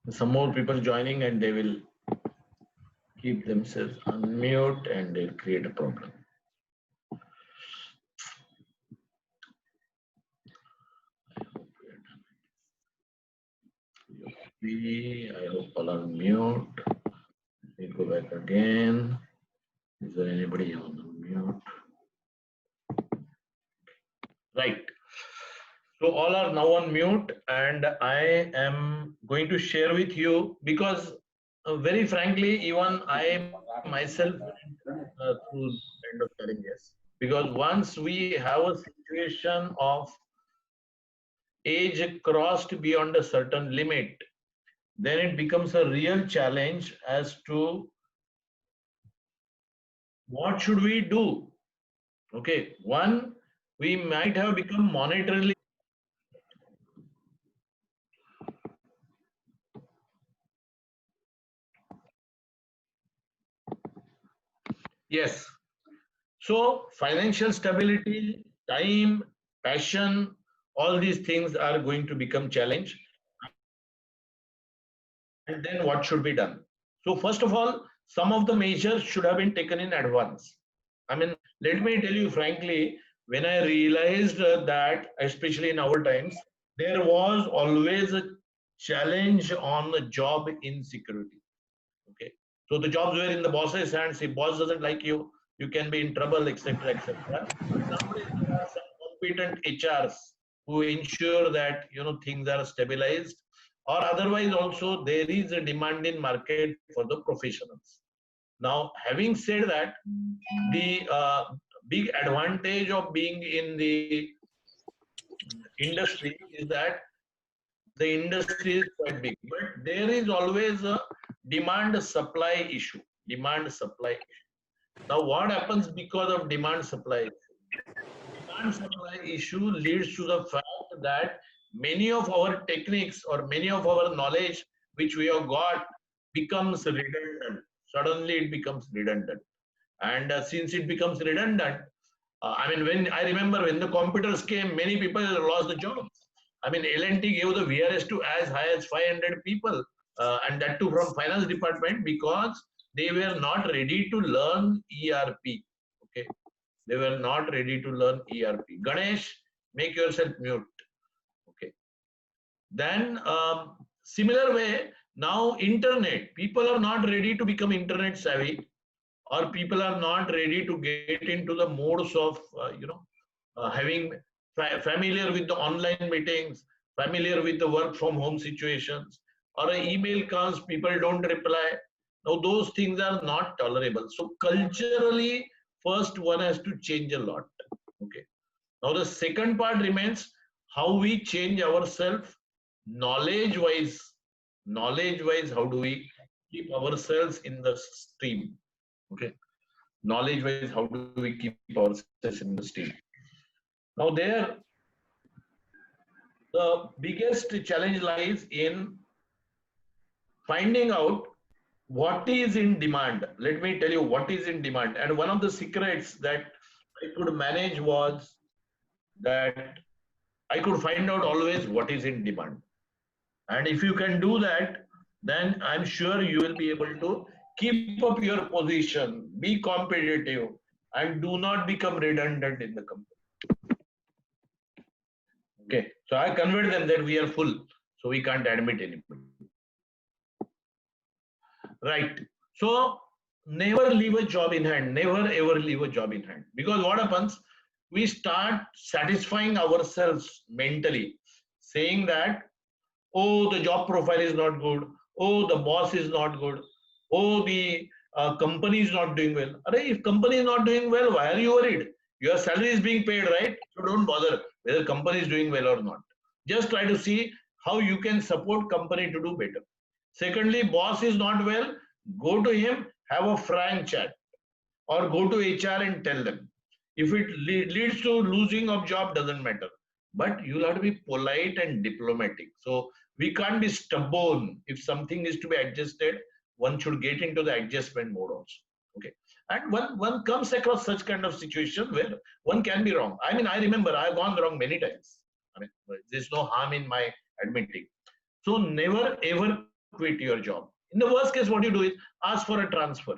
Some more people joining and they will keep themselves unmute and they'll create a problem. I hope all are mute. Let me go back again. Is there anybody on the mute? Right. So all are now on mute, and I am going to share with you because, very frankly, even I myself went through kind of challenges. Because once we have a situation of age crossed beyond a certain limit, then it becomes a real challenge as to what should we do. Okay, one, we might have become monetarily. Yes. So financial stability, time, passion, all these things are going to become challenge. And then what should be done? So first of all, some of the measures should have been taken in advance. I mean, let me tell you frankly, when I realized that, especially in our times, there was always a challenge on the job insecurity. Okay, so the jobs were in the boss's hands. If boss doesn't like you, you can be in trouble, etc., etc. But nowadays there are some competent HRs who ensure that things are stabilized, or otherwise also there is a demand in market for the professionals. Now, having said that, the big advantage of being in the industry is that the industry is quite big, but there is always a demand supply issue. Demand supply issue. Now, what happens because of demand supply issue? Demand supply issue leads to the fact that many of our techniques or many of our knowledge which we have got becomes redundant. Suddenly, it becomes redundant. And since it becomes redundant, I mean, when I remember when the computers came, many people lost the jobs. I mean, L&T gave the VRS to as high as 500 people, and that too from finance department because they were not ready to learn ERP. Okay, they were not ready to learn ERP. Ganesh, make yourself mute. Okay. Then similar way, now internet. People are not ready to become internet savvy, or people are not ready to get into the modes of having familiar with the online meetings, familiar with the work from home situations, or an email comes, people don't reply. Now those things are not tolerable. So culturally, first one has to change a lot. Okay. Now the second part remains how we change ourselves knowledge wise. Knowledge wise, how do we keep ourselves in the stream? Okay, knowledge wise, how do we keep ourselves in the stream? Now there, the biggest challenge lies in finding out what is in demand. Let me tell you what is in demand. And one of the secrets that I could manage was that I could find out always what is in demand. And if you can do that, then I'm sure you will be able to keep up your position, be competitive, and do not become redundant in the company. Okay, so I convert them that we are full, so we can't admit anybody. Right. So never leave a job in hand. Never ever leave a job in hand. Because what happens? We start satisfying ourselves mentally, saying that, oh, the job profile is not good. Oh, the boss is not good. Oh, the company is not doing well. Array, if company is not doing well, why are you worried? Your salary is being paid, right? So don't bother whether company is doing well or not. Just try to see how you can support company to do better. Secondly, boss is not well, go to him, have a frank chat, or go to HR and tell them. If it leads to losing of job, doesn't matter. But you'll have to be polite and diplomatic. So we can't be stubborn. If something is to be adjusted, one should get into the adjustment mode also. Okay. And one comes across such kind of situation where one can be wrong. I mean, I remember I've gone wrong many times. I mean, there's no harm in my admitting. So never ever quit your job. In the worst case, what you do is ask for a transfer.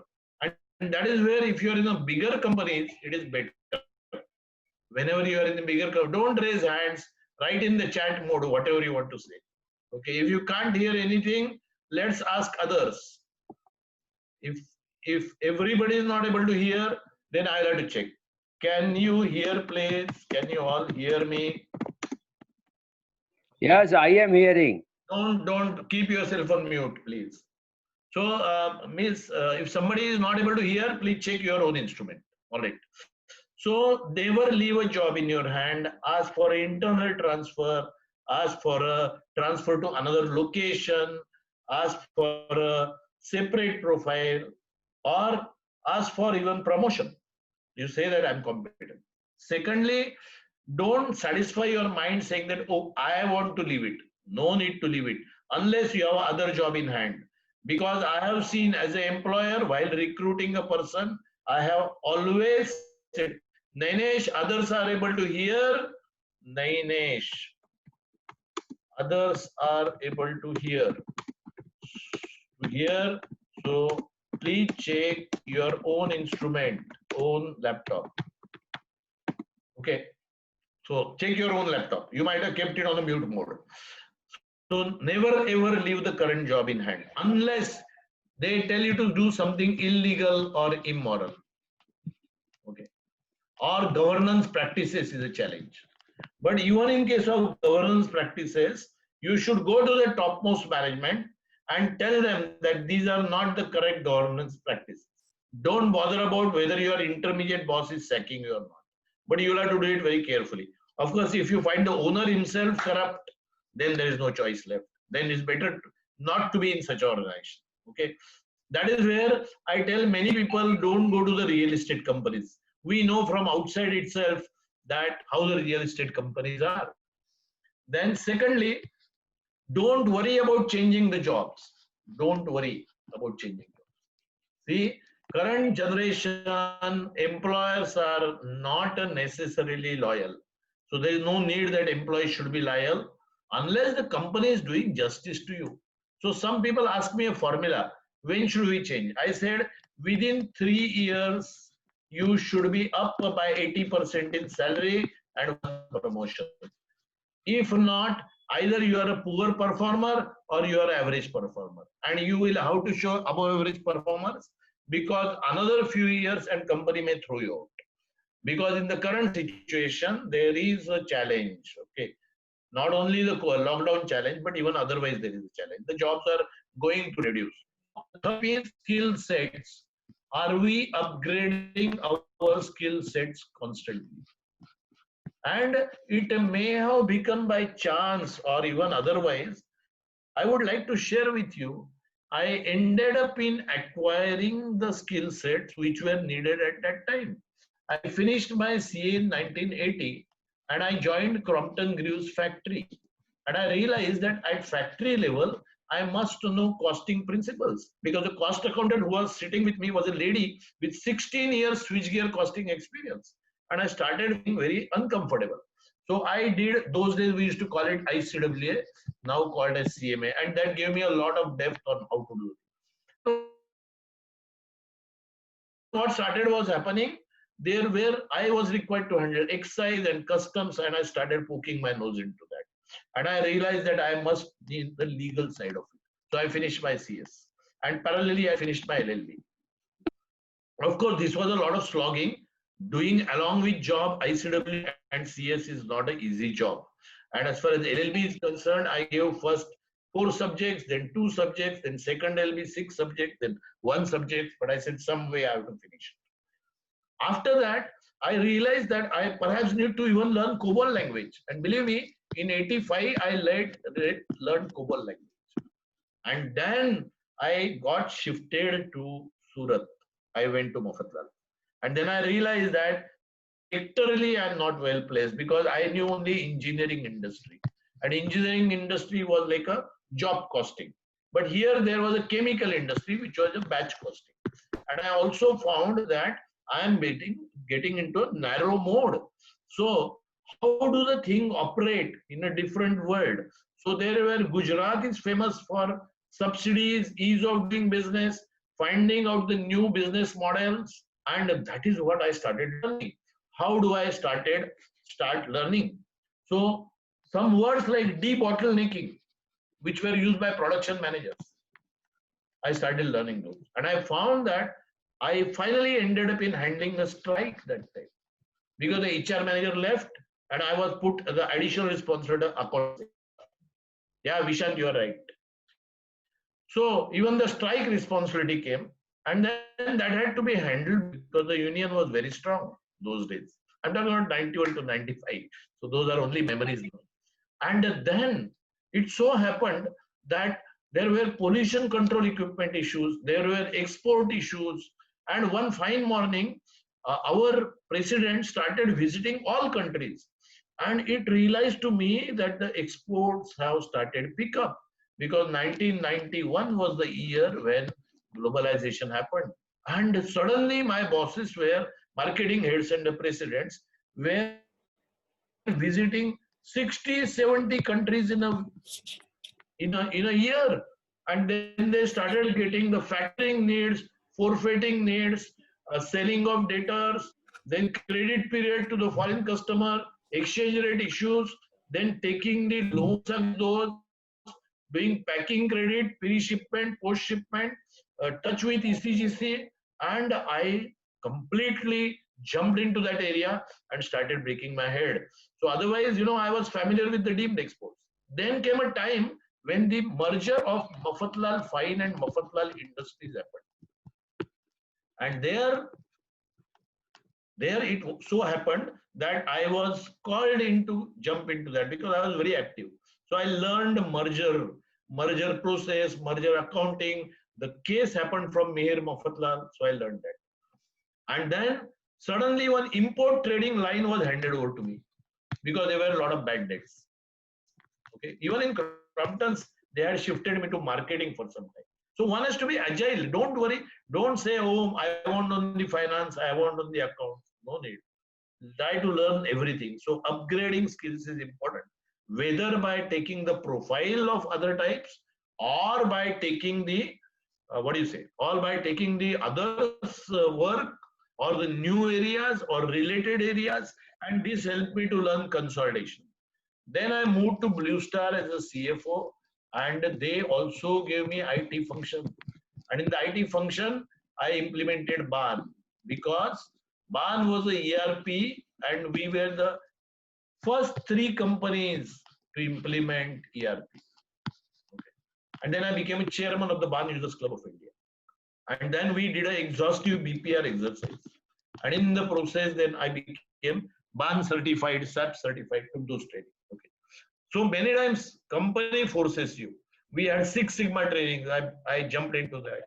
And that is where, if you are in a bigger companies, it is better. Whenever you are in the bigger company, don't raise hands, write in the chat mode whatever you want to say. Okay, if you can't hear anything, let's ask others. If everybody is not able to hear, then I'll have to check. Can you hear, please? Can you all hear me? Yes, I am hearing. Don't keep yourself on mute, please. So, Miss, if somebody is not able to hear, please check your own instrument. All right. So never leave a job in your hand. Ask for an internal transfer. Ask for a transfer to another location. Ask for a separate profile, or ask for even promotion. You say that I'm competent. Secondly, don't satisfy your mind saying that, oh, I want to leave it. No need to leave it unless you have other job in hand. Because I have seen as an employer, while recruiting a person, I have always said, Nainesh, others are able to hear. Nainesh, others are able to hear. So please check your own instrument, own laptop. Okay. So check your own laptop. You might have kept it on the mute mode. So never ever leave the current job in hand unless they tell you to do something illegal or immoral. Okay. Or governance practices is a challenge. But even in case of governance practices, you should go to the topmost management and tell them that these are not the correct governance practices. Don't bother about whether your intermediate boss is sacking you or not. But you will have to do it very carefully. Of course, if you find the owner himself corrupt, then there is no choice left. Then it's better not to be in such organization. Okay. That is where I tell many people, don't go to the real estate companies. We know from outside itself that how the real estate companies are. Then secondly, don't worry about changing the jobs. Don't worry about changing jobs. See, current generation employers are not necessarily loyal. So there is no need that employees should be loyal unless the company is doing justice to you. So some people ask me a formula, when should we change? I said within 3 years, you should be up by 80% in salary and one promotion. If not, either you are a poor performer or you are average performer, and you will have to show above average performance, because another few years and company may throw you out. Because in the current situation, there is a challenge. Okay, not only the lockdown challenge, but even otherwise there is a challenge. The jobs are going to reduce. The skill sets. Are we upgrading our skill sets constantly? And it may have become by chance or even otherwise. I would like to share with you, I ended up in acquiring the skill sets which were needed at that time. I finished my CA in 1980 and I joined Crompton Greaves factory. And I realized that at factory level, I must know costing principles, because the cost accountant who was sitting with me was a lady with 16 years switchgear costing experience. And I started being very uncomfortable. So I did, those days we used to call it ICWA, now called as CMA, and that gave me a lot of depth on how to do it. So what started was happening, there where I was required to handle excise and customs, and I started poking my nose into that. And I realized that I must be the legal side of it. So I finished my CS. And parallelly, I finished my LLB. Of course, this was a lot of slogging. Doing along with job, ICW and CS is not an easy job. And as far as LLB is concerned, I gave first 4 subjects, then 2 subjects, then second LLB 6 subjects, then 1 subject. But I said some way I have to finish. After that, I realized that I perhaps need to even learn COBOL language. And believe me, in 85, I learned COBOL language. And then I got shifted to Surat. I went to Mofatlal. And then I realized that sectorally I'm not well placed, because I knew only engineering industry. And engineering industry was like a job costing. But here there was a chemical industry, which was a batch costing. And I also found that I am getting into a narrow mode. So how do the thing operate in a different world? So there where Gujarat is famous for subsidies, ease of doing business, finding out the new business models, and that is what I started learning. How do I start learning? So some words like debottlenecking, which were used by production managers, I started learning those, and I found that I finally ended up in handling a strike that time because the HR manager left and I was put the additional responsibility accounts. Yeah, Vishant, you are right. So even the strike responsibility came, and then that had to be handled because the union was very strong those days. I'm talking about 91 to 95. So those are only memories now. And then it so happened that there were pollution control equipment issues, there were export issues, and one fine morning, our president started visiting all countries, and it realized to me that the exports have started pick up because 1991 was the year when globalization happened, and suddenly my bosses were marketing heads and the presidents were visiting 60, 70 countries in a year. And then they started getting the factoring needs, forfeiting needs, selling of debtors, then credit period to the foreign customer, exchange rate issues, then taking the loans and those, doing packing credit, pre-shipment, post-shipment, touch with ECGC, and I completely jumped into that area and started breaking my head. So otherwise, I was familiar with the deemed exports. Then came a time when the merger of Mafatlal Fine and Mafatlal Industries happened. And there it so happened that I was called in to jump into that because I was very active. So I learned merger process, merger accounting. The case happened from Meher Mafatlal, so I learned that. And then suddenly one import trading line was handed over to me because there were a lot of bad debts. Okay, even in Crumptons, they had shifted me to marketing for some time. So one has to be agile. Don't worry. Don't say, oh, I want on the finance, I want on the accounts. No need. Try to learn everything. So upgrading skills is important, whether by taking the profile of other types or by taking the what do you say, or by taking the others work or the new areas or related areas, and this helped me to learn consolidation. Then I moved to Blue Star as a CFO, and they also gave me IT function. And in the IT function, I implemented BAN because BAN was a ERP, and we were the first three companies to implement ERP. Okay. And then I became a chairman of the BAN Users Club of India. And then we did an exhaustive BPR exercise. And in the process, then I became BAN certified, SAP certified, took those training. Okay. So many times company forces you. We had Six Sigma trainings. I jumped into that.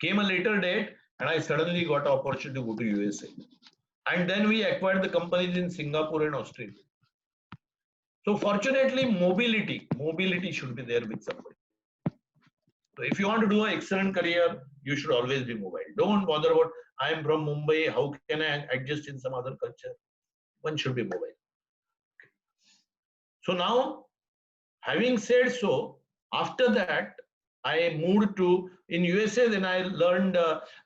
Came a later date, and I suddenly got an opportunity to go to USA. And then we acquired the companies in Singapore and Australia. So fortunately, mobility should be there with somebody. So if you want to do an excellent career, you should always be mobile. Don't bother about, I am from Mumbai, how can I adjust in some other culture? One should be mobile. So now, having said so, after that, I moved to, in USA, then I learned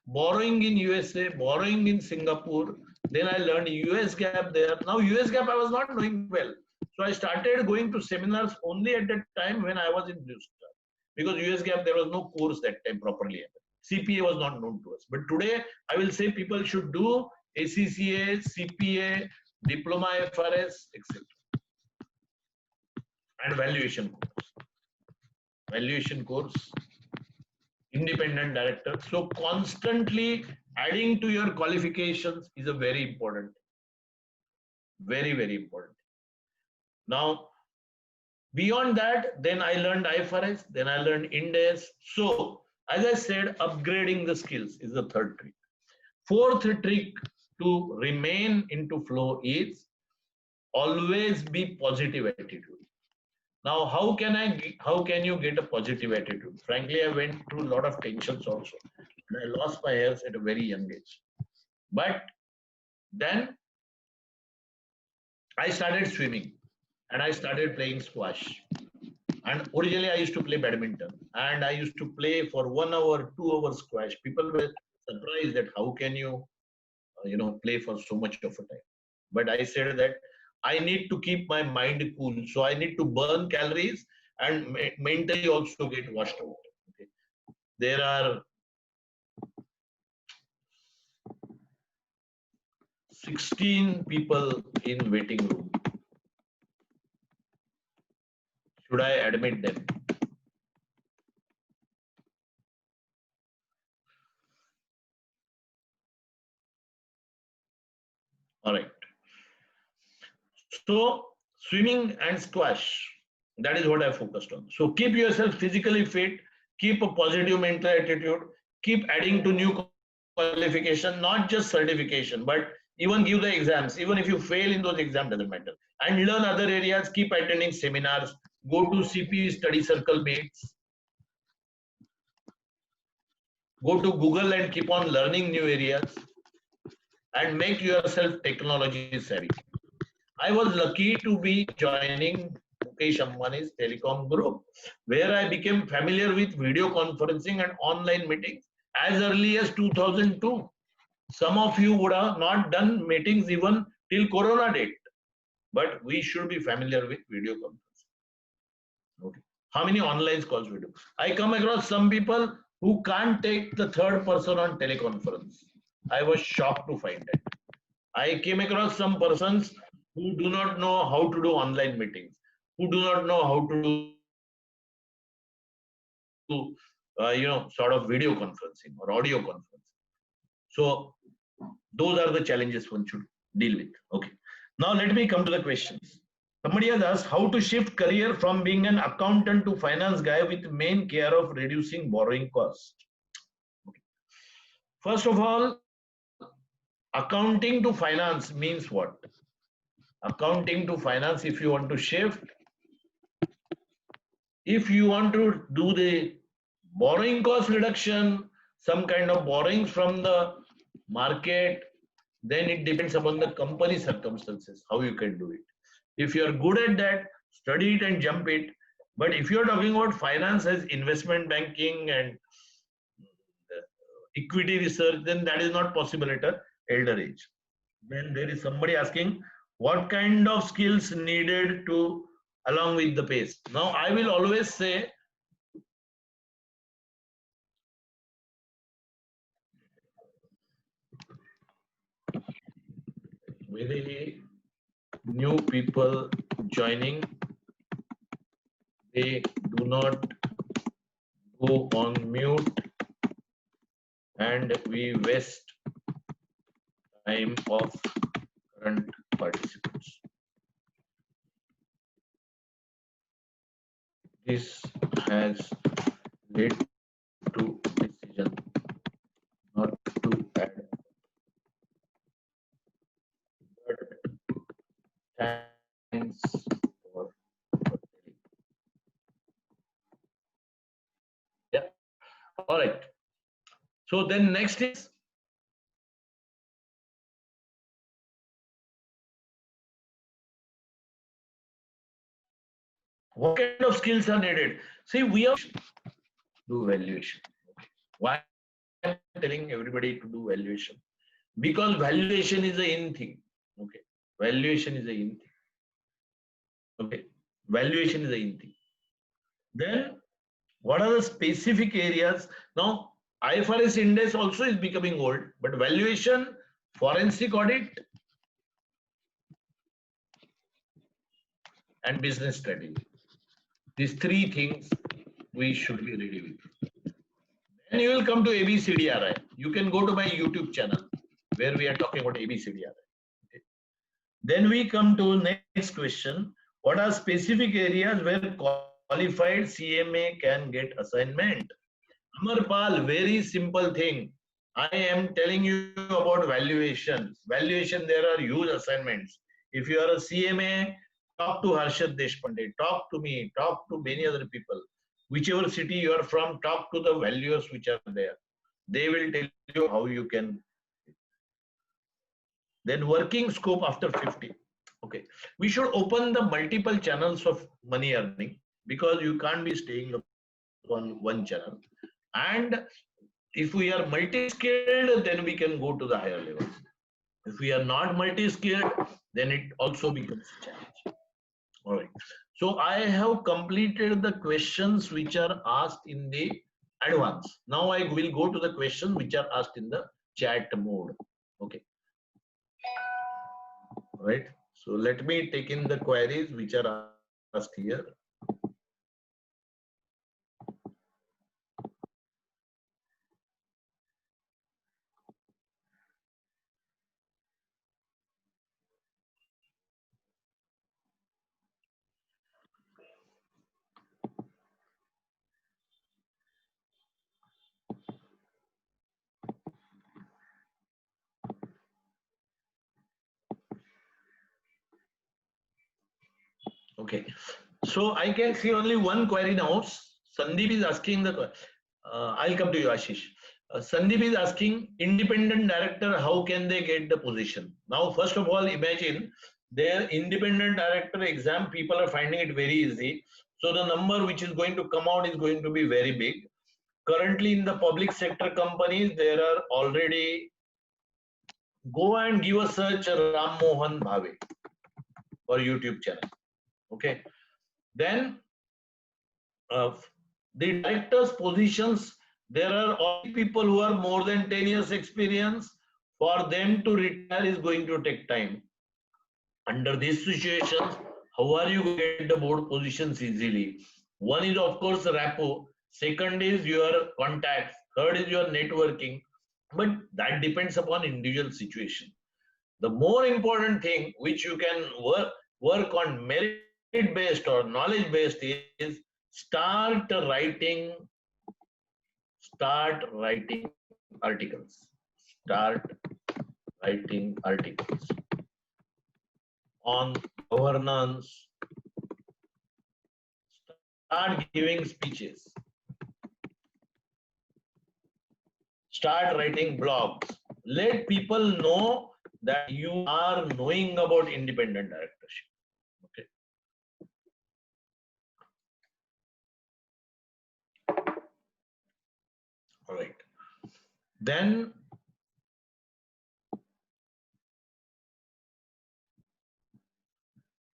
borrowing in USA, borrowing in Singapore. Then I learned US GAAP there. Now US GAAP I was not knowing well. So I started going to seminars only at that time when I was in Blue Star. Because US GAAP, there was no course that time properly. CPA was not known to us. But today, I will say people should do ACCA, CPA, Diploma FRS, etc. And valuation course, independent director. So constantly adding to your qualifications is a very important, very, very important. Now, beyond that, then I learned IFRS, then I learned Ind AS. So as I said, upgrading the skills is the third trick. Fourth trick to remain into flow is always be positive attitude. Now, how can you get a positive attitude? Frankly, I went through a lot of tensions also. And I lost my health at a very young age. But then I started swimming and I started playing squash. And originally I used to play badminton, and I used to play for 1 hour, 2 hours squash. People were surprised that how can you, play for so much of a time. But I said that I need to keep my mind cool. So I need to burn calories and mentally also get washed out. Okay. There are 16 people in waiting room. Should I admit them? All right. So swimming and squash, that is what I focused on. So keep yourself physically fit, keep a positive mental attitude, keep adding to new qualification, not just certification, but even give the exams. Even if you fail in those exams, doesn't matter. And learn other areas, keep attending seminars, go to CP study circle meets, go to Google and keep on learning new areas, and make yourself technology savvy. I was lucky to be joining Mukesh Ambani's telecom group, where I became familiar with video conferencing and online meetings as early as 2002. Some of you would have not done meetings even till Corona date, but we should be familiar with video conferencing. Okay. How many online calls we do? I come across some people who can't take the third person on teleconference. I was shocked to find that. I came across some persons who do not know how to do online meetings, who do not know how to do, sort of video conferencing or audio conferencing. So those are the challenges one should deal with. Okay. Now let me come to the questions. Somebody has asked how to shift career from being an accountant to finance guy with main care of reducing borrowing cost. Okay. First of all, accounting to finance means what? Accounting to finance, if you want to shift, if you want to do the borrowing cost reduction, some kind of borrowings from the market, then it depends upon the company circumstances, how you can do it. If you're good at that, study it and jump it. But if you're talking about finance as investment banking and equity research, then that is not possible at an elder age. Then there is somebody asking what kind of skills needed to along with the pace. Now I will always say very new people joining, they do not go on mute and we waste time of current participants. This has led to decision not to add, but thanks for telling. Yeah. All right. So then next is what kind of skills are needed? See, we are do valuation. Why I'm telling everybody to do valuation? Because valuation is a in thing. Okay. Valuation is a in thing. Okay. Valuation is a in thing. Then what are the specific areas? Now, IFRS index also is becoming old, but valuation, forensic audit, and business strategy. These three things we should be ready with. Then you will come to ABCDRI. You can go to my YouTube channel where we are talking about ABCDRI. Okay. Then we come to next question. What are specific areas where qualified CMA can get assignment? Amarpal, very simple thing. I am telling you about valuation. Valuation, there are huge assignments. If you are a CMA, talk to Harshad Deshpande, talk to me, talk to many other people. Whichever city you are from, talk to the valuers which are there. They will tell you how you can. Then working scope after 50. Okay. We should open the multiple channels of money earning. because you can't be staying on one channel. And if we are multi-skilled, then we can go to the higher level. If we are not multi-skilled, then it also becomes a challenge. All right. So I have completed the questions which are asked in the advance. Now I will go to the questions which are asked in the chat mode. Okay. All right. So let me take in the queries which are asked here. Okay. So I can see only one query now. Sandeep is asking the. I'll come to you, Ashish. Sandeep is asking independent director, how can they get the position? Now, first of all, imagine their independent director exam, people are finding it very easy. So the number which is going to come out is going to be very big. Currently in the public sector companies, there are already, go and give a search Ram Mohan Bhave or YouTube channel. Okay. Then the directors positions, there are all people who are more than 10 years experience. For them to retire is going to take time. Under these situations, how are you going to get the board positions easily? One is of course rapport, second is your contacts, third is your networking, but that depends upon individual situation. The more important thing which you can work on merit based or knowledge based is start writing articles. Start writing articles on governance. Start giving speeches. Start writing blogs. Let people know that you are knowing about independent directorship. Okay. All right. Then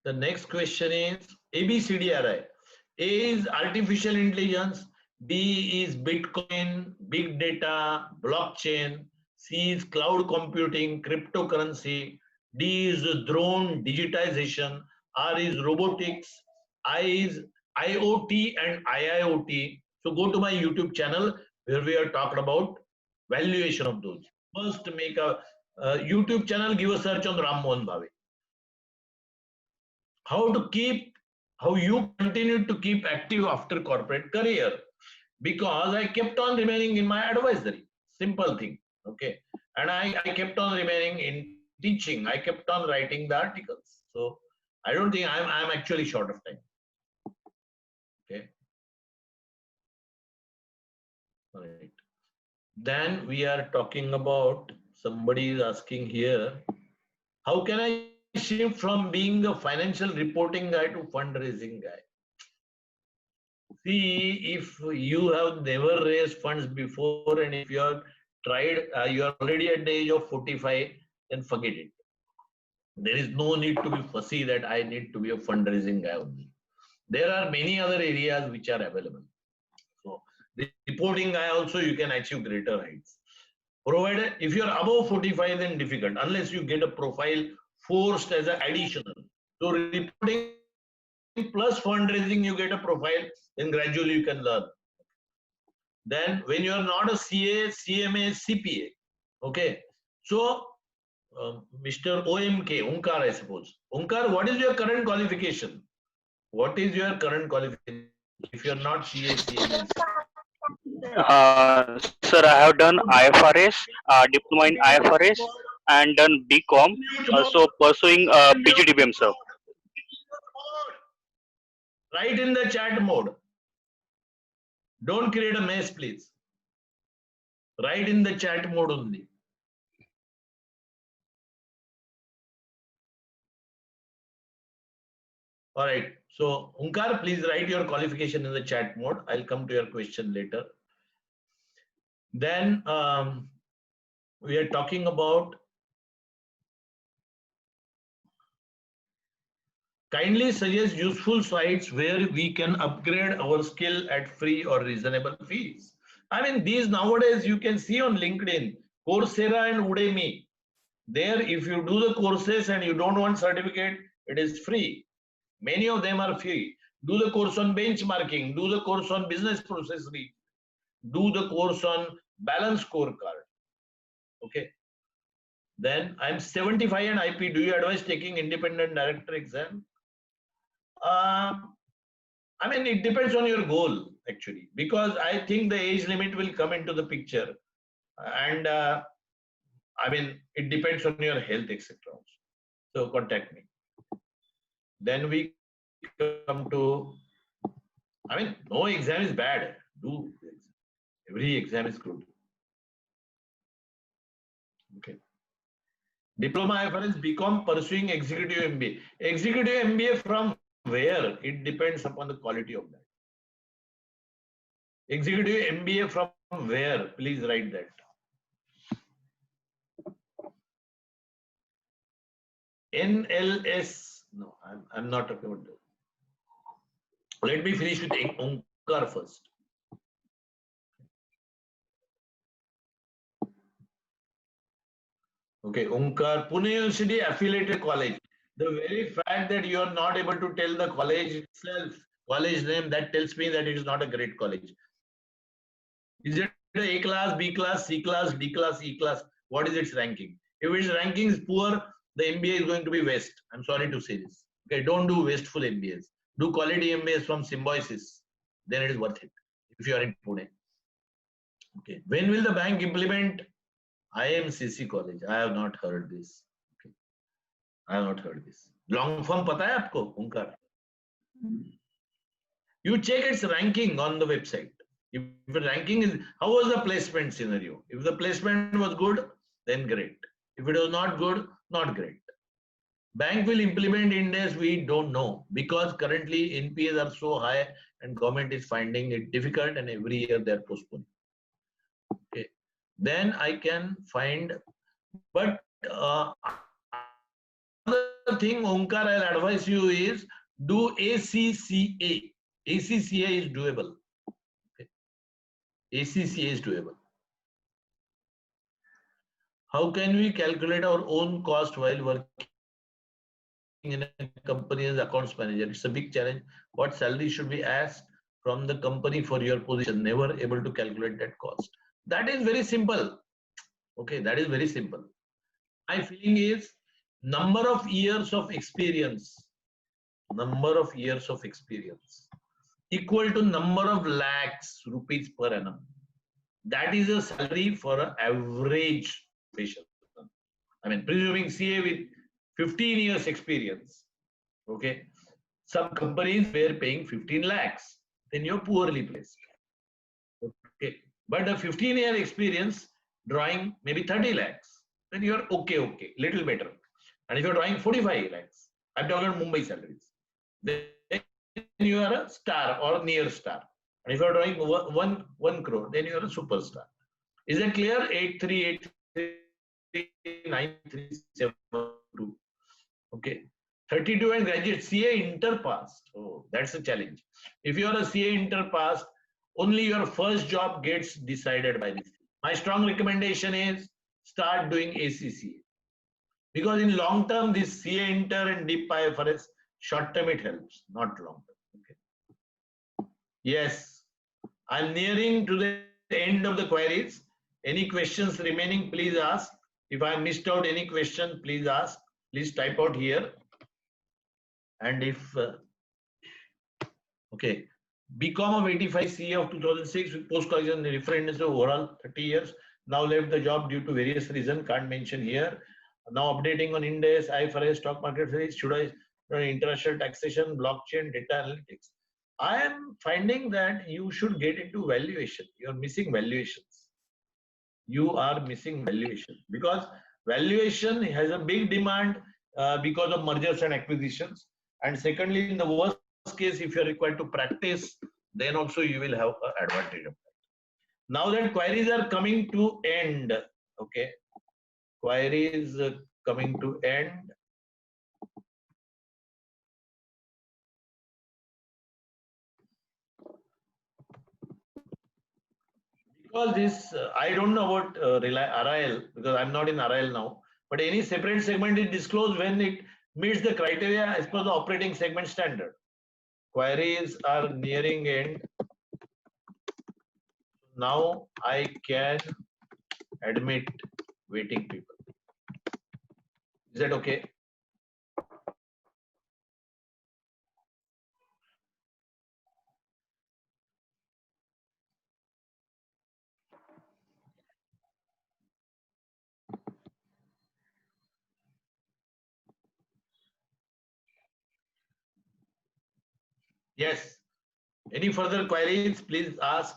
the next question is ABCDRI. A is artificial intelligence, B is Bitcoin, big data, blockchain, C is cloud computing, cryptocurrency, D is drone digitization, R is robotics, I is IoT and IIoT. So go to my YouTube channel where we are talking about valuation of those. First make a YouTube channel, give a search on Ram Mohan Bhave. How you continue to keep active after corporate career, because I kept on remaining in my advisory, simple thing. Okay. And I kept on remaining in teaching, I kept on writing the articles, so I don't think I'm actually short of time. Okay. All right. Then we are talking about, somebody is asking here, how can I shift from being a financial reporting guy to fundraising guy? See, if you have never raised funds before and if you have tried, you are already at the age of 45, then forget it. There is no need to be fussy that I need to be a fundraising guy only. There are many other areas which are available. So, the reporting guy also you can achieve greater heights. Provided if you are above 45, then difficult, unless you get a profile forced as an additional. So, reporting plus fundraising, you get a profile, then gradually you can learn. Then when you are not a CA, CMA, CPA, okay. So Mr. OMK, Omkar, I suppose. Omkar, what is your current qualification? What is your current qualification? If you are not CA, CMA, Sir, I have done IFRS, diploma in IFRS, and done BCom. Also pursuing PGDBM, sir. write in the chat mode. Don't create a mess, please. Write in the chat mode only. All right. So, Onkar, please write your qualification in the chat mode. I'll come to your question later. Then we are talking about kindly suggest useful sites where we can upgrade our skill at free or reasonable fees. I mean, these nowadays you can see on LinkedIn, Coursera and Udemy. There, if you do the courses and you don't want certificate, it is free. Many of them are free. Do the course on benchmarking, do the course on business process read, do the course on balance scorecard. Okay. Then I'm 75 and IP. Do you advise taking independent director exam? I mean, it depends on your goal actually, because I think the age limit will come into the picture, and I mean, it depends on your health, etc. So contact me. Then we come to, I mean, no exam is bad. Do every exam is good. Okay. Diploma IFRS, BCom, pursuing executive MBA. Executive MBA from where? It depends upon the quality of that. Executive MBA from where? Please write that. NLS. No, I'm not talking about that. Let me finish with Onkar first. Okay, Onkar, Pune University affiliated college. The very fact that you are not able to tell the college itself, college name, that tells me that it is not a great college. Is it A class, B class, C class, D class, E class? What is its ranking? If its ranking is poor, the MBA is going to be waste. I'm sorry to say this. Okay, don't do wasteful MBAs. Do quality MBAs from Symbiosis. Then it is worth it. If you are in Pune. Okay. When will the bank implement IMCC college? I have not heard this. Okay. I have not heard this. Long form pata hai aapko, Onkar? You check its ranking on the website. If the ranking is, how was the placement scenario? If the placement was good, then great. If it was not good, not great. Bank will implement Ind AS, we don't know, because currently NPAs are so high and government is finding it difficult, and every year they are postponing. Okay. Then I can find, but another thing, Onkar, I'll advise you is do ACCA. ACCA is doable. Okay. ACCA is doable. How can we calculate our own cost while working in a company as accounts manager? It's a big challenge. What salary should be asked from the company for your position? Never able to calculate that cost. That is very simple. Okay, that is very simple. My feeling is number of years of experience equal to number of lakhs rupees per annum. That is a salary for an average patient. I mean, presuming CA with 15 years experience. Okay. Some companies were paying 15 lakhs. Then you're poorly placed. Okay. But a 15-year experience drawing maybe 30 lakhs, then you're okay, little better. And if you're drawing 45 lakhs, I'm talking about Mumbai salaries, then you are a star or near star. And if you're drawing 1 crore, then you are a superstar. Is that clear? 83839372. Okay. 32 and graduate CA inter passed. Oh, that's a challenge. If you are a CA inter passed, only your first job gets decided by this. My strong recommendation is start doing ACCA. Because in long term, this CA inter and DIP IFRS, short term it helps, not long term. Okay. Yes, I'm nearing to the end of the queries. Any questions remaining, please ask. If I missed out any question, please ask. Please type out here. And if, okay, BCom of 85, CA of 2006 with post-collegiate referendum overall 30 years. Now left the job due to various reasons, can't mention here. Now updating on Ind AS, IFRS, stock market studies, should I international taxation, blockchain, data analytics. I am finding that you should get into valuation. You're missing valuations. You are missing valuation because valuation has a big demand because of mergers and acquisitions. And secondly, in the worst case, if you are required to practice, then also you will have an advantage of that. Now that queries are coming to end, okay, queries coming to end. Because this, I don't know about RIL because I'm not in RIL now, but any separate segment is disclosed when it meets the criteria as per the operating segment standard. Queries are nearing end. Now I can admit waiting people. Is that okay? Yes. Any further queries, please ask.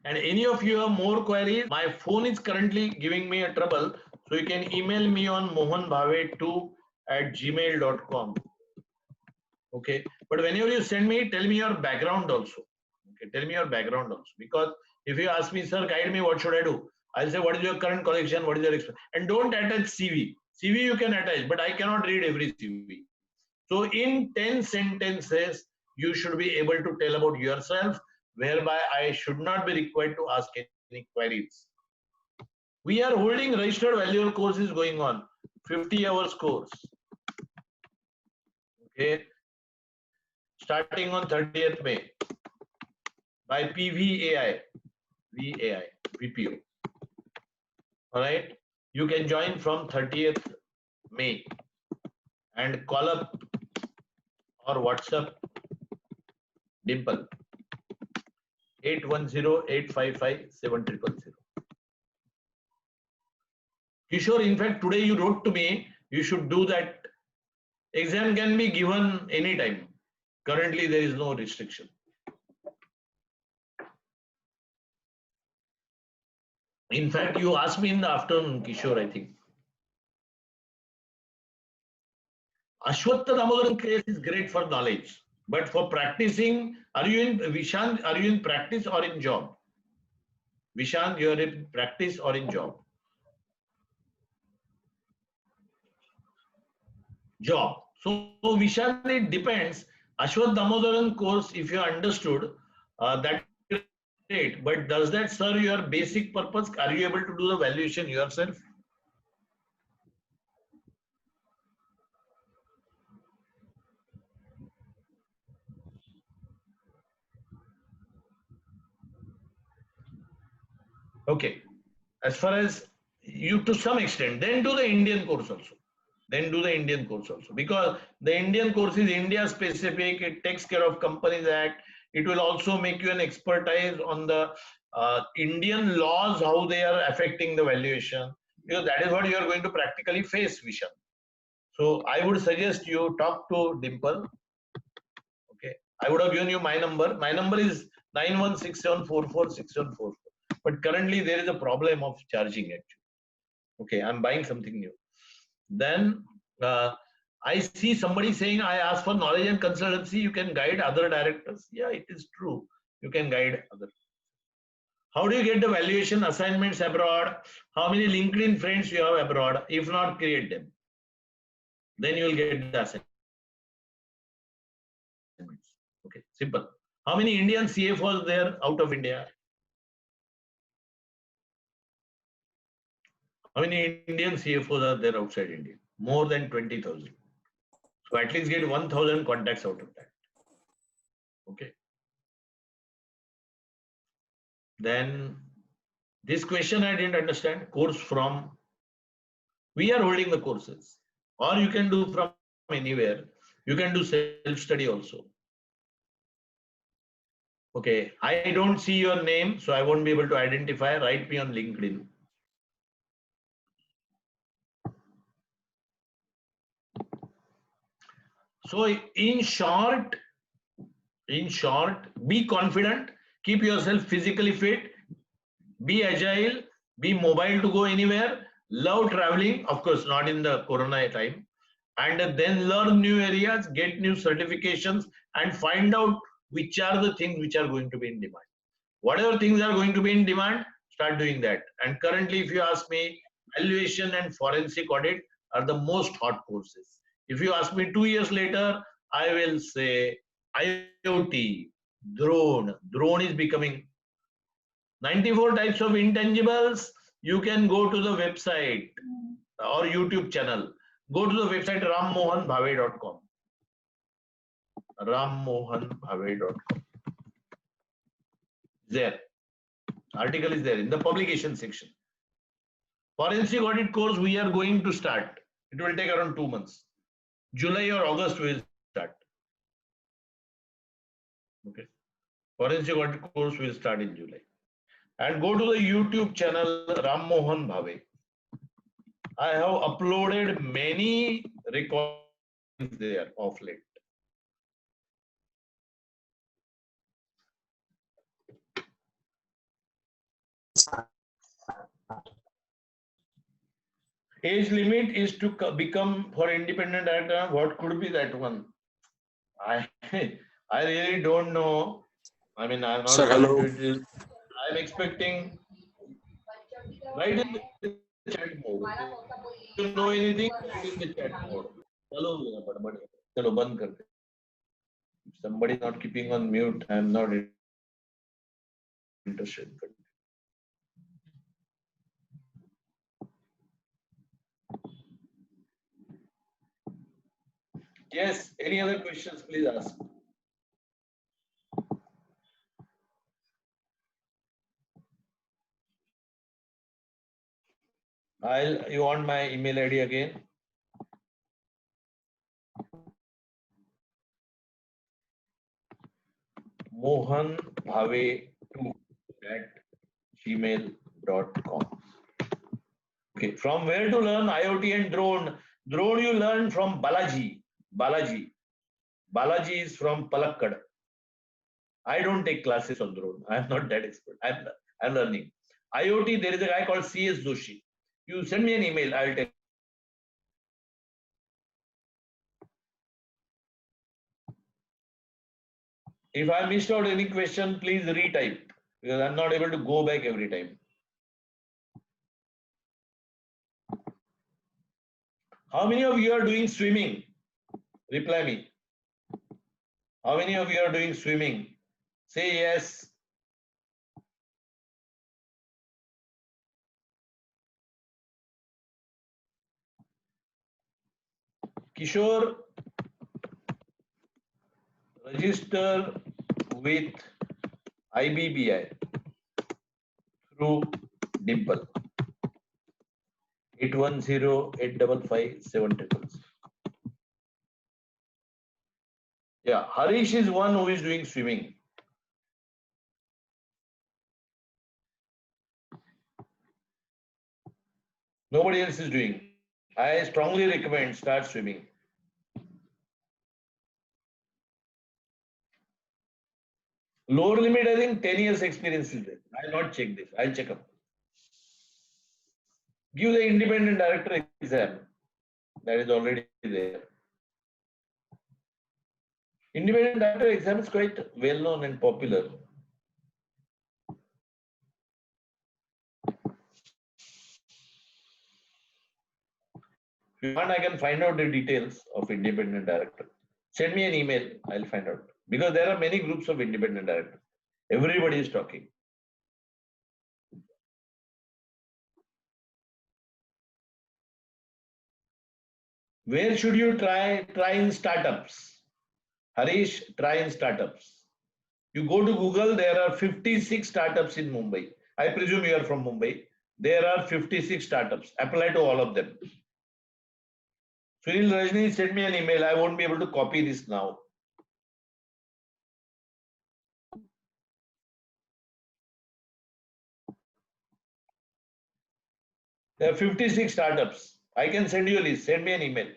And any of you have more queries, my phone is currently giving me a trouble. So you can email me on mohanbhave2@gmail.com. Okay. But whenever you send me, tell me your background also. Okay. Tell me your background also. Because if you ask me, sir, guide me, what should I do? I'll say, what is your current collection? What is your experience? And don't attach CV. CV you can attach, but I cannot read every CV. So in 10 sentences, you should be able to tell about yourself, whereby I should not be required to ask any queries. We are holding registered valuer courses going on, 50 hours course. Okay, starting on 30th May by PVAI, VPO. All right, you can join from 30th May and call up or WhatsApp Dimple 810-855-7000. Kishore, in fact, today you wrote to me, you should do that. Exam can be given anytime. Currently, there is no restriction. In fact, you asked me in the afternoon, Kishore, I think. Ashwath Damodaran case is great for knowledge, but for practicing, are you in Vishant? Are you in practice or in job? Vishant, you are in practice or in job? Job. So Vishant, it depends. Ashwath Damodaran course, if you understood, that is great. But does that serve your basic purpose? Are you able to do the valuation yourself? Okay. As far as you, to some extent, then do the Indian course also. Then do the Indian course also, because the Indian course is India specific. It takes care of Companies Act. It will also make you an expertise on the Indian laws, how they are affecting the valuation, because that is what you are going to practically face, Vishan. So I would suggest you talk to Dimple. Okay, I would have given you my number. My number is 9167446144. But currently there is a problem of charging actually. Okay, I'm buying something new. Then I see somebody saying, I ask for knowledge and consultancy, you can guide other directors. Yeah, it is true. You can guide others. How do you get the valuation assignments abroad? How many LinkedIn friends you have abroad? If not, create them. Then you will get the assignments. Okay, simple. How many Indian CFOs there out of India? How many Indian CFOs are there outside India? More than 20,000. So at least get 1,000 contacts out of that. Okay. Then this question I didn't understand. Course from. We are holding the courses, or you can do from anywhere. You can do self-study also. Okay. I don't see your name, so I won't be able to identify. Write me on LinkedIn. So in short, be confident, keep yourself physically fit, Be agile, be mobile to go anywhere, love traveling, of course, not in the corona time, and then learn new areas, get new certifications, and find out which are the things which are going to be in demand. Whatever things are going to be in demand, start doing that. And currently, if you ask me, valuation and forensic audit are the most hot courses. If you ask me 2 years later, I will say IoT, drone. Drone is becoming 94 types of intangibles. You can go to the website or YouTube channel. Go to the website rammohanbhave.com. rammohanbhave.com. There. Article is there in the publication section. Forensic audit course we are going to start. It will take around 2 months. July or August we will start. Okay. Forensic audit course will start in July. And go to the YouTube channel Ram Mohan Bhave. I have uploaded many recordings there of late. Age limit is to become for independent director. What could be that one? I I really don't know. I mean, I'm not. Sir, hello. I'm expecting. Write in the chat mode. If you know anything, write in the chat mode. Hello, chalo band karte. If somebody is not keeping on mute, I'm not interested. Yes, any other questions, please ask. You want my email ID again? mohanbhave2@gmail.com. Okay, from where to learn IoT and drone? Drone you learn from Balaji. Balaji is from Palakkad. I don't take classes on drone. I'm not that expert. I'm learning. IoT, there is a guy called CS Joshi. You send me an email, I'll tell. If I missed out any question, please retype because I'm not able to go back every time. How many of you are doing swimming? Reply me. How many of you are doing swimming? Say yes. Kishore, register with IBBI through Dimple. 810-855-700. Yeah, Harish is one who is doing swimming. Nobody else is doing. I strongly recommend start swimming. Lower limit, I think 10 years experience is there. I'll not check this. I'll check up. Give the independent director exam. That is already there. Independent director exam is quite well known and popular. If you want, I can find out the details of independent director. Send me an email. I'll find out. Because there are many groups of independent directors. Everybody is talking. Where should you try? Try in startups. Harish, try in startups. You go to Google, there are 56 startups in Mumbai. I presume you are from Mumbai. There are 56 startups. Apply to all of them. Sunil Rajni, send me an email. I won't be able to copy this now. There are 56 startups. I can send you a list. Send me an email.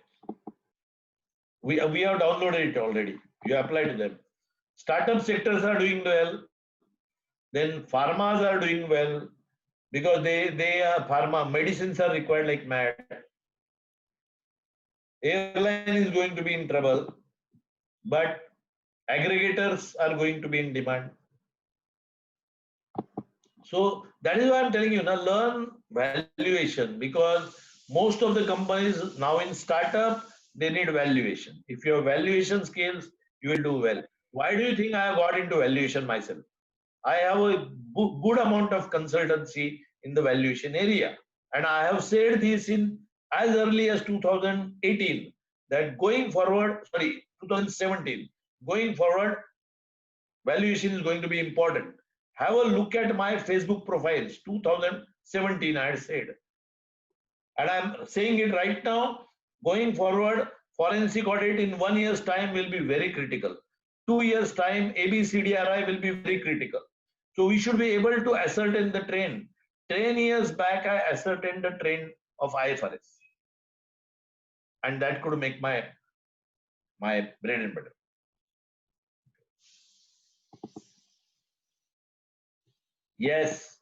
We have downloaded it already. You apply to them. Startup sectors are doing well. Then pharmas are doing well. because they are pharma, medicines are required like mad. Airline is going to be in trouble, but aggregators are going to be in demand. So that is why I'm telling you now, learn valuation, because most of the companies now in startup, they need valuation. If your valuation skills, you will do well. Why do you think I got into valuation myself? I have a good amount of consultancy in the valuation area. And I have said this in as early as 2018, that going forward, sorry, 2017, going forward, valuation is going to be important. Have a look at my Facebook profiles, 2017, I had said. And I'm saying it right now, going forward, forensic audit in 1 year's time will be very critical. 2 years' time, ABCDRI will be very critical. So we should be able to ascertain the trend. 10 years back, I ascertained the trend of IFRS. And that could make my bread and butter. Yes.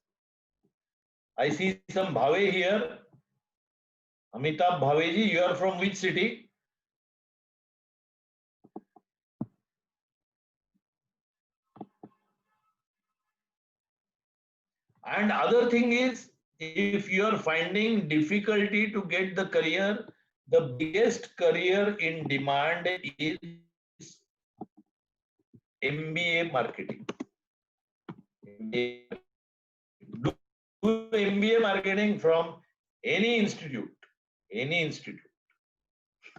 I see some Bhave here. Amitabh Bhaveji, you are from which city? And other thing is, if you are finding difficulty to get the career, the biggest career in demand is MBA marketing. Do MBA marketing from any institute,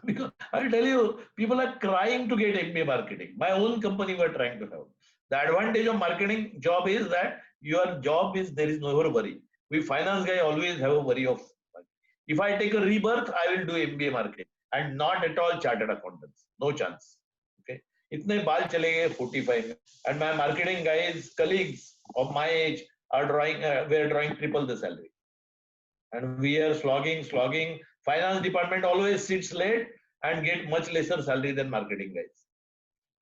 because I'll tell you, people are crying to get MBA marketing. My own company were trying to have. The advantage of marketing job is that your job is, there is no worry. We finance guy always have a worry of, if I take a rebirth, I will do MBA marketing and not at all chartered accountants. No chance. Okay. Itne baal chale gaye 45. And my marketing guys, colleagues of my age are drawing, we are drawing triple the salary. And we are slogging. Finance department always sits late and get much lesser salary than marketing guys.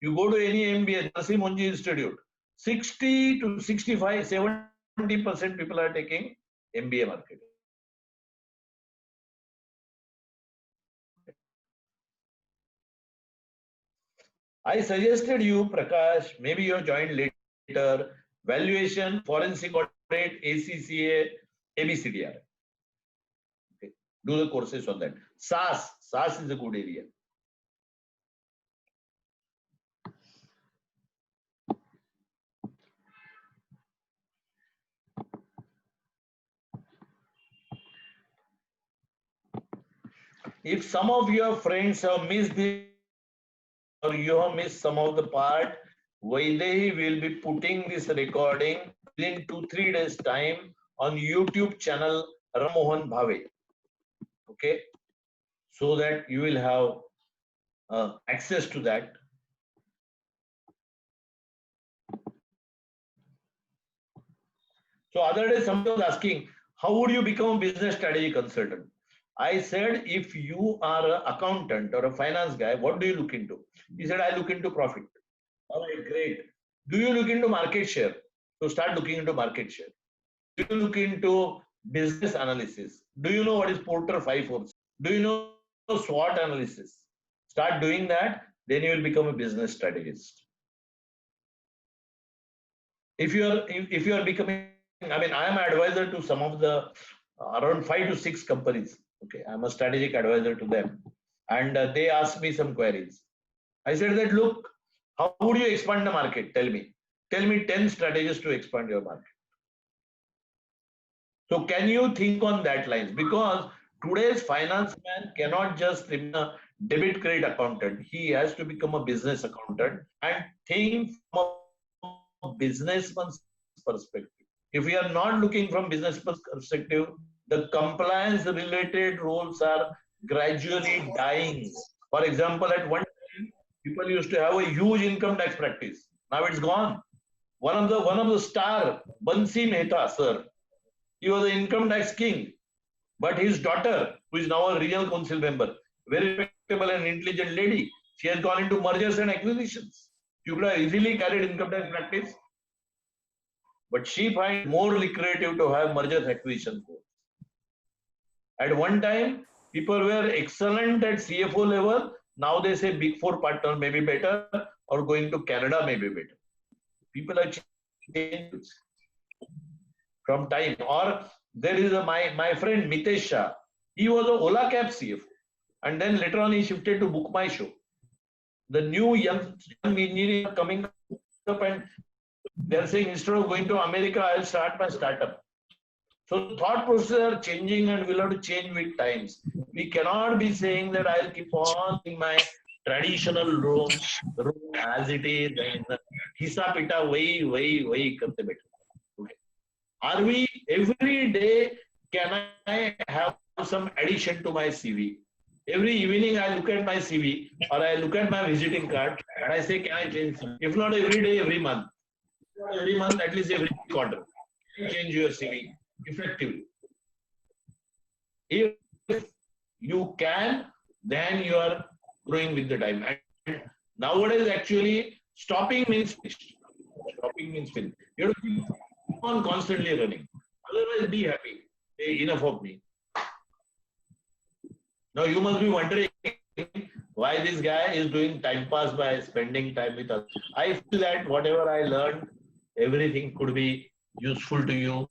You go to any MBA, Narsee Monjee Institute, 60 to 65, 70% people are taking MBA marketing. I suggested you, Prakash, maybe you have joined later, valuation, forensic audit, ACCA, ABCDR. Okay. Do the courses on that. SaaS is a good area. If some of your friends have missed this, or you have missed some of the part, Vaidehi will be putting this recording within 2-3 days time on YouTube channel Ram Mohan Bhave. Okay, so that you will have access to that. So other day somebody was asking, how would you become a business strategy consultant? I said, if you are an accountant or a finance guy, what do you look into? He said, I look into profit. All right, great. Do you look into market share? So start looking into market share. Do you look into business analysis? Do you know what is Porter 5-4? Do you know SWOT analysis? Start doing that, then you will become a business strategist. If you are becoming, I mean, I am an advisor to some of the around 5 to 6 companies. Okay, I'm a strategic advisor to them, and they asked me some queries. I said that, look, how would you expand the market? Tell me 10 strategies to expand your market. So can you think on that lines? Because today's finance man cannot just remain a debit credit accountant. He has to become a business accountant and think from a businessman's perspective. If we are not looking from business perspective, the compliance related roles are gradually dying. For example, at one time, people used to have a huge income tax practice. Now it's gone. One of the star, Bansi Mehta, sir, he was the income tax king. But his daughter, who is now a regional council member, very respectable and intelligent lady, she has gone into mergers and acquisitions. You could have easily carried income tax practice. but she finds more lucrative to have mergers acquisition course. At one time, people were excellent at CFO level. Now they say Big Four partner may be better, or going to Canada may be better. People are changing from time. Or there is my friend Mitesh Shah. He was a Ola Cab CFO, and then later on he shifted to Book My Show. The new young engineers are coming up, and they're saying instead of going to America, I'll start my startup. So thought processes are changing, and we'll have to change with times. We cannot be saying that I'll keep on in my traditional room as it is, and hisa pita wahi karte beta. Okay. Are we every day? Can I have some addition to my CV? Every evening I look at my CV or I look at my visiting card and I say, can I change some? If not every day, every month. Every month, at least every quarter. Change your CV effectively. If you can, then you are growing with the time. And nowadays, actually, stopping means finished. Stopping means finished. You have to keep on constantly running. Otherwise, be happy. Hey, enough of me. Now you must be wondering why this guy is doing time pass by spending time with us. I feel that whatever I learned, everything could be useful to you.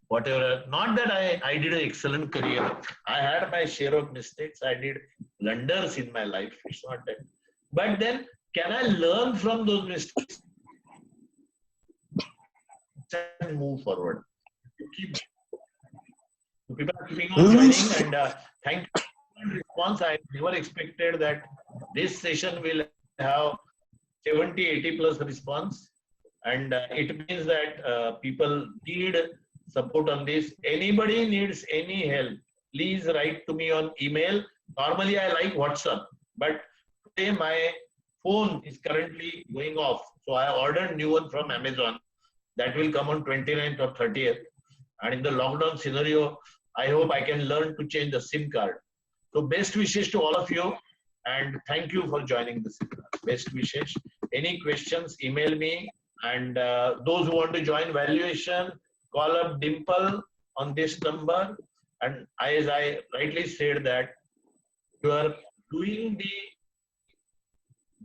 Whatever, not that I did an excellent career. I had my share of mistakes. I did blunders in my life. It's not that. But then, can I learn from those mistakes and move forward? Keep, people are keeping on joining, and thank you. Response, I never expected that this session will have 70-80 plus response, and it means that people need support on this. Anybody needs any help, please write to me on email. Normally I like WhatsApp, but today my phone is currently going off, so I ordered new one from Amazon that will come on 29th or 30th, and in the lockdown scenario I hope I can learn to change the SIM card. So best wishes to all of you, and thank you for joining this seminar. Best wishes. Any questions, email me. And those who want to join valuation, call up Dimple on this number. And as I rightly said that you are doing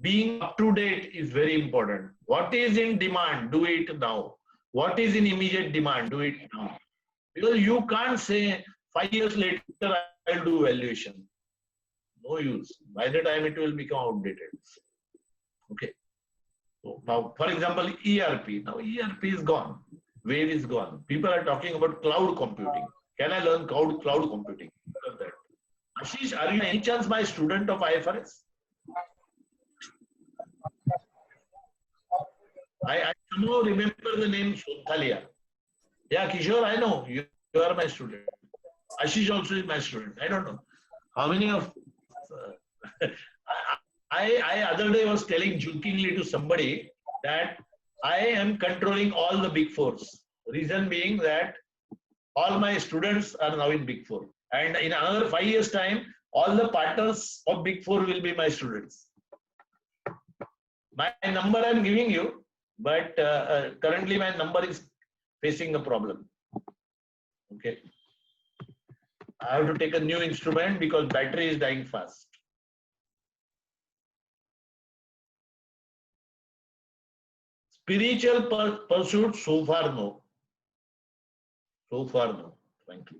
being up to date is very important. What is in demand, do it now. What is in immediate demand, do it now. Because you can't say 5 years later I'll do valuation. No use. By the time it will become outdated. Okay. So now, for example, ERP. Now ERP is gone. Wave is gone. People are talking about cloud computing. Can I learn cloud computing? That. Ashish, are you any chance my student of IFRS? I somehow remember the name Sonthalia. Yeah, Kishore, I know. You are my student. Ashish also is my student. I don't know. How many of... I other day was telling jokingly to somebody that I am controlling all the Big Fours. Reason being that all my students are now in Big Four. And in another 5 years' time, all the partners of Big Four will be my students. My number I'm giving you, but currently my number is facing a problem. Okay. I have to take a new instrument because battery is dying fast. Spiritual pursuit, so far no. So far no, frankly.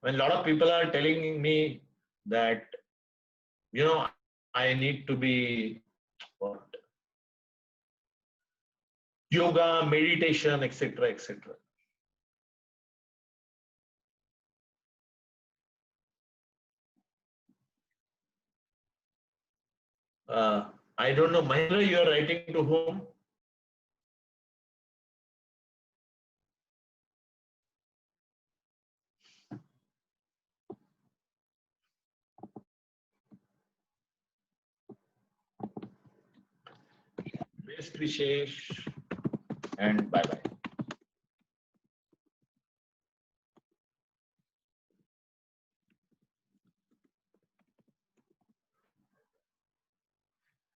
When a lot of people are telling me that, you know, I need to be what? Yoga, meditation, etc., etc. I don't know, Mahendra, you are writing to whom? Best wishes and bye bye.